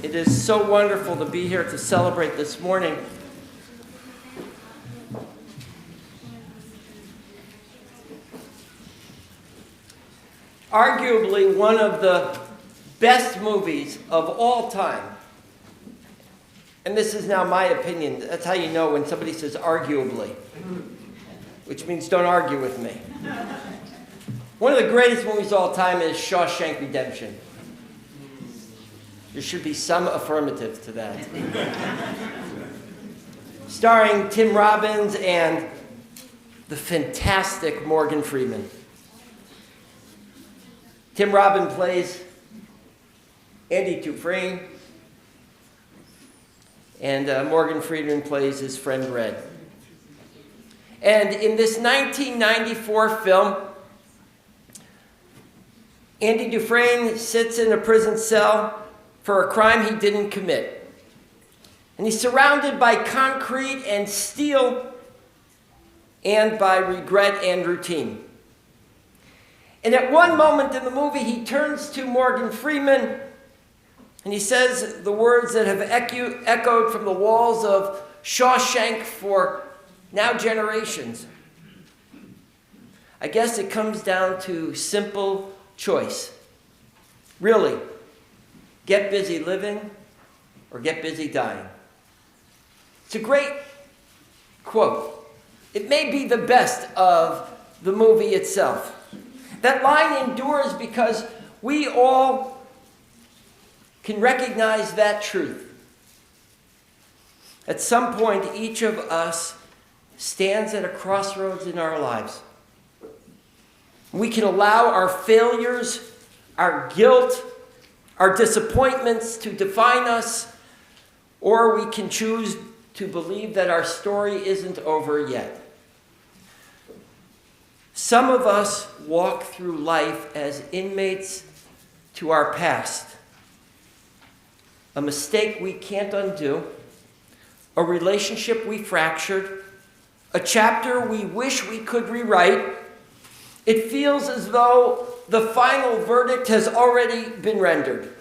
It is so wonderful to be here to celebrate this morning. Arguably one of the best movies of all time. And this is now my opinion. That's how you know when somebody says arguably, which means don't argue with me. One of the greatest movies of all time is Shawshank Redemption. There should be some affirmative to that. Starring Tim Robbins and the fantastic Morgan Freeman. Tim Robbins plays Andy Dufresne, and Morgan Freeman plays his friend Red. And in this 1994 film, Andy Dufresne sits in a prison cell for a crime he didn't commit. And he's surrounded by concrete and steel and by regret and routine. And at one moment in the movie, he turns to Morgan Freeman and he says the words that have echoed from the walls of Shawshank for now generations. I guess it comes down to simple choice. Really, get busy living or get busy dying. It's a great quote. It may be the best of the movie itself. That line endures because we all can recognize that truth. At some point, each of us stands at a crossroads in our lives. We can allow our failures, our guilt, our disappointments to define us, or we can choose to believe that our story isn't over yet. Some of us walk through life as inmates to our past. A mistake we can't undo, a relationship we fractured, a chapter we wish we could rewrite. It feels as though the final verdict has already been rendered.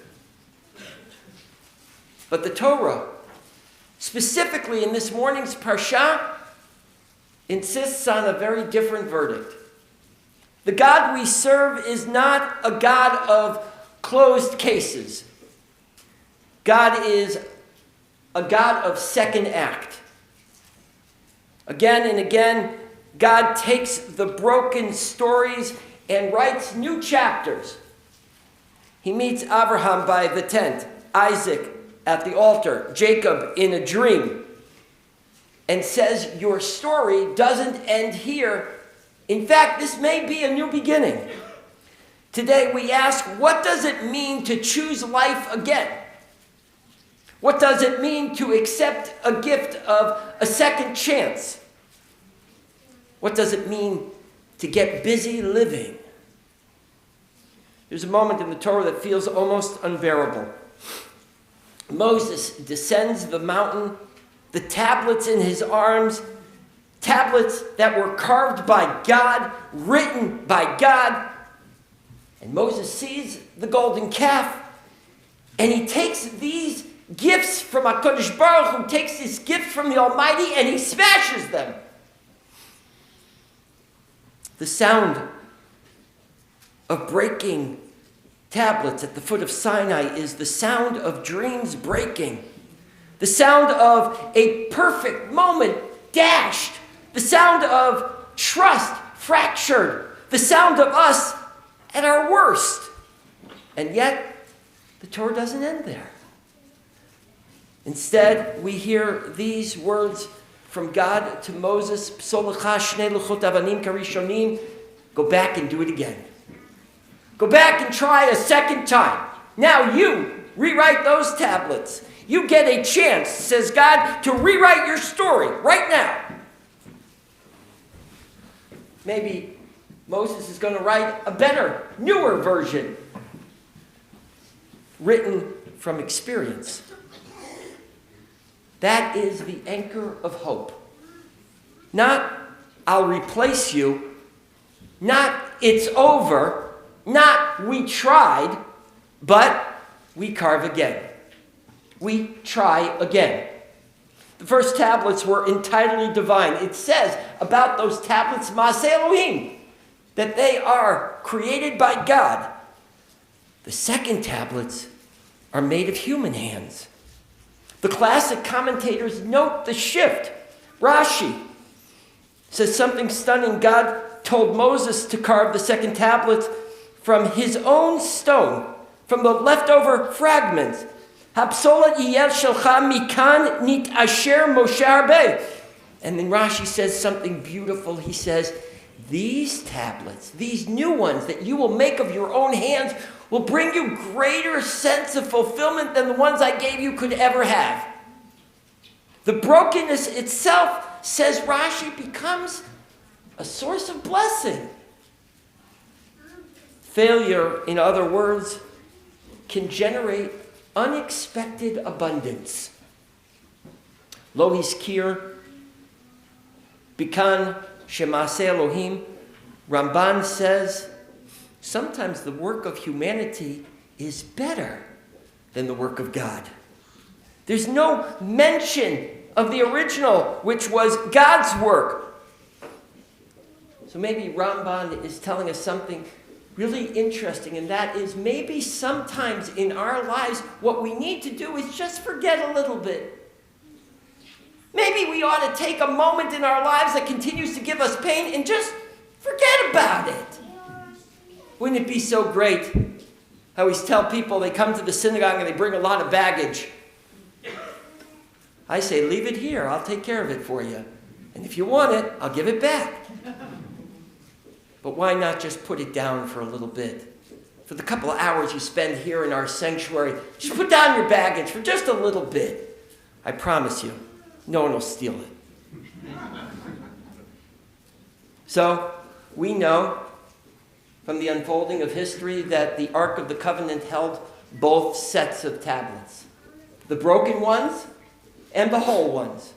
But the Torah, specifically in this morning's Parashat, insists on a very different verdict. The God we serve is not a God of closed cases. God is a God of second act. Again and again, God takes the broken stories and writes new chapters. He meets Abraham by the tent, Isaac at the altar, Jacob in a dream, and says, your story doesn't end here. In fact, this may be a new beginning. Today we ask, what does it mean to choose life again? What does it mean to accept a gift of a second chance? What does it mean to get busy living? There's a moment in the Torah that feels almost unbearable. Moses descends the mountain, the tablets in his arms, tablets that were carved by God, written by God. And Moses sees the golden calf, and he takes these gifts from HaKadosh Baruch Hu, takes this gift from the Almighty, and he smashes them. The sound of breaking tablets at the foot of Sinai is the sound of dreams breaking. The sound of a perfect moment dashed. The sound of trust fractured. The sound of us at our worst. And yet, the Torah doesn't end there. Instead, we hear these words from God to Moses, Psolacha shnei luchot avanim karishonim, go back and do it again. Go back and try a second time. Now you rewrite those tablets. You get a chance, says God, to rewrite your story right now. Maybe Moses is going to write a better, newer version, written from experience. That is the anchor of hope. Not, I'll replace you. Not, it's over. Not, we tried, but we carve again. we try again. The first tablets were entirely divine. It says about those tablets, Maaseh Elohim, that they are created by God. The second tablets are made of human hands. The classic commentators note the shift. Rashi says something stunning. God told Moses to carve the second tablets from his own stone, from the leftover fragments. Hapsolat iyel shelcha mikan nit asher Moshe harbe. And then Rashi says something beautiful. He says, these tablets, these new ones that you will make of your own hands, will bring you greater sense of fulfillment than the ones I gave you could ever have. The brokenness itself, says Rashi, becomes a source of blessing. Failure, in other words, can generate unexpected abundance. Lo hiskir bikan shemaaseh Elohim. Ramban says, sometimes the work of humanity is better than the work of God. There's no mention of the original, which was God's work. So maybe Ramban is telling us something really interesting, and that is maybe sometimes in our lives what we need to do is just forget a little bit. Maybe we ought to take a moment in our lives that continues to give us pain and just forget about it. Wouldn't it be so great? I always tell people they come to the synagogue and they bring a lot of baggage. I say, leave it here. I'll take care of it for you. And if you want it, I'll give it back. But why not just put it down for a little bit? For the couple of hours you spend here in our sanctuary, just put down your baggage for just a little bit. I promise you, no one will steal it. So, we know from the unfolding of history that the Ark of the Covenant held both sets of tablets. The broken ones and the whole ones.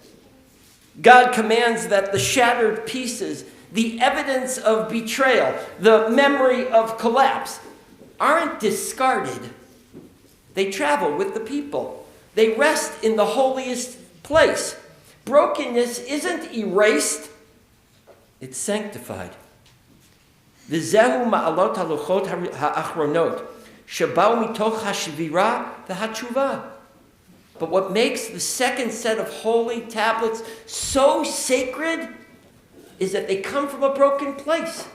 God commands that the shattered pieces, the evidence of betrayal, the memory of collapse, aren't discarded. They travel with the people. They rest in the holiest place. Brokenness isn't erased, it's sanctified. V'zehu ma'alot haluchot ha'achronot, shabau mitoch hashvira v'hatshuva. But what makes the second set of holy tablets so sacred is that they come from a broken place.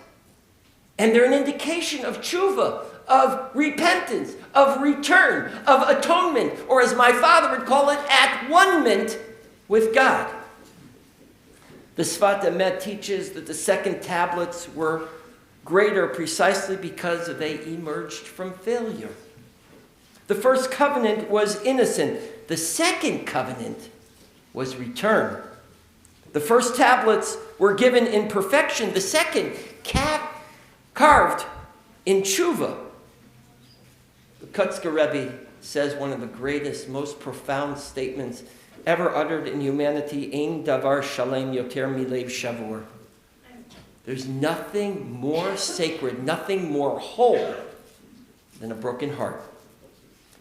And they're an indication of tshuva, of repentance, of return, of atonement, or as my father would call it, at one-ment with God. The Sfat Emet teaches that the second tablets were greater precisely because they emerged from failure. The first covenant was innocent. The second covenant was return. The first tablets were given in perfection. The second, carved in tshuva. The Kutzker Rebbe says one of the greatest, most profound statements ever uttered in humanity, Ein davar shalem yoter milev shavur. There's nothing more sacred, nothing more whole than a broken heart.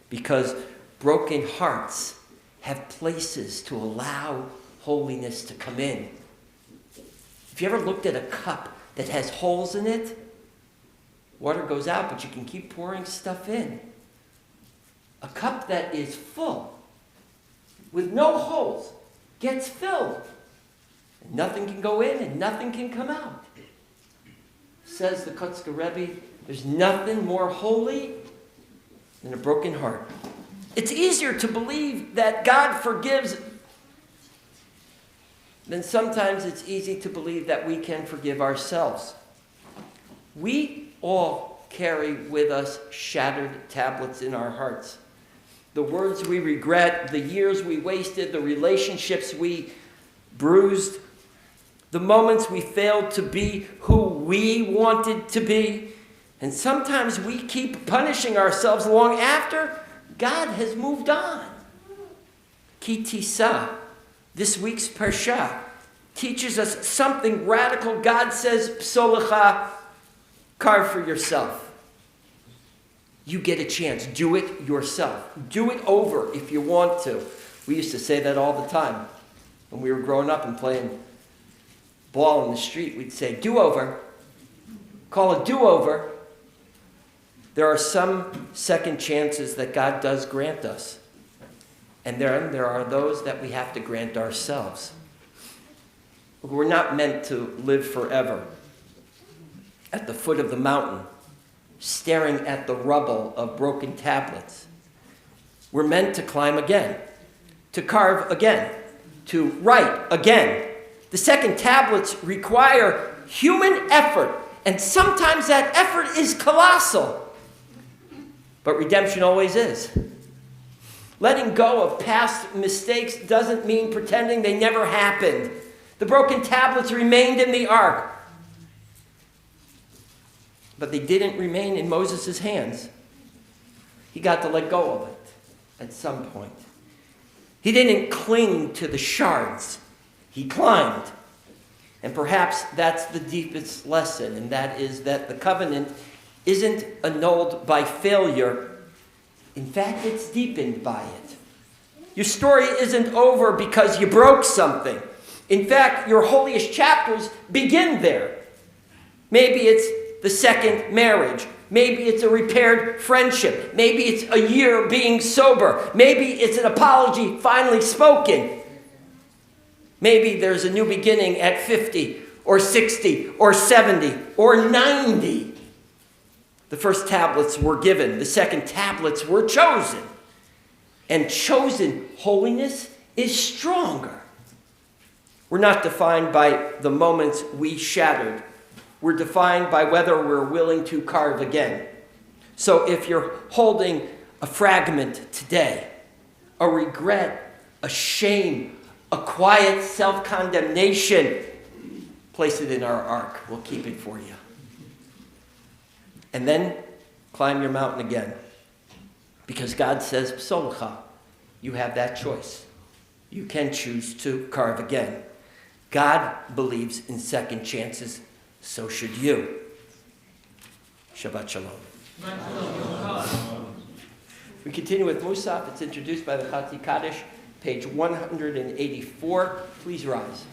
Because broken hearts have places to allow holiness to come in. If you ever looked at a cup that has holes in it, water goes out, but you can keep pouring stuff in. A cup that is full, with no holes, gets filled. And nothing can go in and nothing can come out. Says the Kutzker Rebbe, there's nothing more holy than a broken heart. It's easier to believe that God forgives than sometimes it's easy to believe that we can forgive ourselves. We all carry with us shattered tablets in our hearts. The words we regret, the years we wasted, the relationships we bruised, the moments we failed to be who we wanted to be. And sometimes we keep punishing ourselves long after God has moved on. Ki Tissa, this week's Parashat, teaches us something radical. God says, Psolecha, carve for yourself. You get a chance. Do it yourself. Do it over if you want to. We used to say that all the time. When we were growing up and playing ball in the street, we'd say, do-over. Call it do-over. There are some second chances that God does grant us. And then there are those that we have to grant ourselves. We're not meant to live forever at the foot of the mountain, staring at the rubble of broken tablets. We're meant to climb again, to carve again, to write again. The second tablets require human effort, and sometimes that effort is colossal. But redemption always is. Letting go of past mistakes doesn't mean pretending they never happened. The broken tablets remained in the ark, but they didn't remain in Moses' hands. He got to let go of it at some point. He didn't cling to the shards. He climbed. And perhaps that's the deepest lesson, and that is that the covenant isn't annulled by failure. In fact, it's deepened by it. Your story isn't over because you broke something. In fact, your holiest chapters begin there. Maybe it's the second marriage. Maybe it's a repaired friendship. Maybe it's a year being sober. Maybe it's an apology finally spoken. Maybe there's a new beginning at 50 or 60 or 70 or 90. The first tablets were given. The second tablets were chosen. And chosen holiness is stronger. We're not defined by the moments we shattered. We're defined by whether we're willing to carve again. So if you're holding a fragment today, a regret, a shame, a quiet self-condemnation, place it in our ark. We'll keep it for you. And then climb your mountain again. Because God says, Psolcha, you have that choice. You can choose to carve again. God believes in second chances, so should you. Shabbat Shalom. We continue with Musaf. It's introduced by the Chatzi Kaddish, page 184. Please rise.